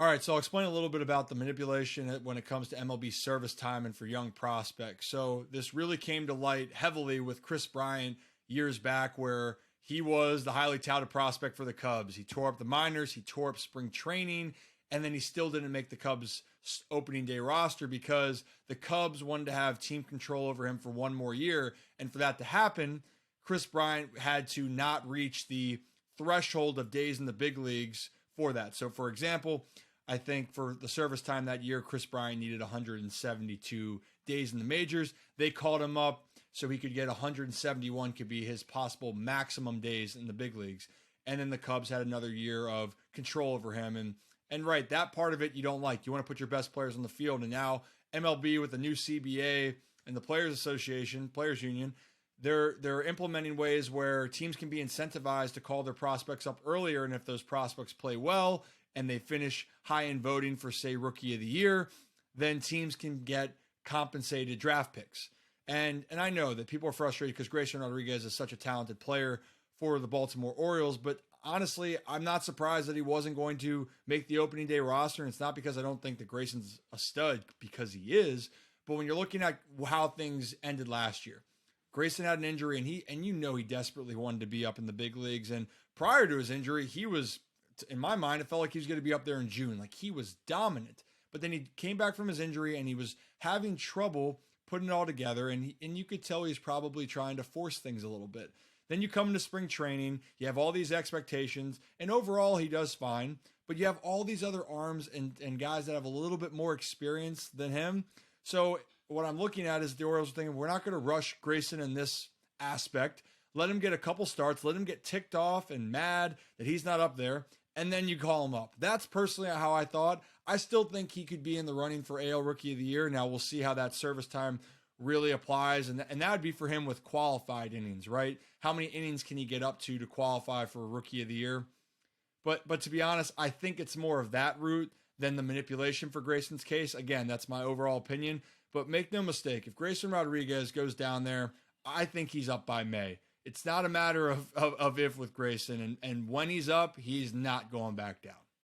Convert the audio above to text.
All right, so I'll explain a little bit about the manipulation when it comes to MLB service time and for young prospects. So this really came to light heavily with Chris Bryant years back, where he was the highly touted prospect for the Cubs. He tore up the minors, he tore up spring training, and then he still didn't make the Cubs opening day roster because the Cubs wanted to have team control over him for one more year. And for that to happen, Chris Bryant had to not reach the threshold of days in the big leagues for that. So, for example, I think for the service time that year, Chris Bryant needed 172 days in the majors. They called him up so he could get 171 could be his possible maximum days in the big leagues. And then the Cubs had another year of control over him. And right, that part of it you don't like. You want to put your best players on the field. And now MLB with the new CBA and the Players Association, Players Union, they're implementing ways where teams can be incentivized to call their prospects up earlier. And if those prospects play well and they finish high in voting for, say, Rookie of the Year, then teams can get compensated draft picks. And I know that people are frustrated because Grayson Rodriguez is such a talented player for the Baltimore Orioles, but honestly, I'm not surprised that he wasn't going to make the opening day roster. And it's not because I don't think that Grayson's a stud, because he is. But when you're looking at how things ended last year, Grayson had an injury, and he desperately wanted to be up in the big leagues. And prior to his injury, he was, in my mind, it felt like he was going to be up there in June. Like, he was dominant. But then he came back from his injury, and he was having trouble putting it all together. And you could tell he's probably trying to force things a little bit. Then you come into spring training, you have all these expectations, and overall he does fine. But you have all these other arms and guys that have a little bit more experience than him. So what I'm looking at is the Orioles thinking, we're not going to rush Grayson in this aspect. Let him get a couple starts. Let him get ticked off and mad that he's not up there. And then you call him up. That's personally how I thought. I still think he could be in the running for AL Rookie of the Year. Now we'll see how that service time really applies. And that would be for him with qualified innings, right? How many innings can he get up to qualify for a Rookie of the Year? But to be honest, I think it's more of that route than the manipulation for Grayson's case. Again, that's my overall opinion. But make no mistake, if Grayson Rodriguez goes down there, I think he's up by May. It's not a matter of if with Grayson. And when he's up, he's not going back down.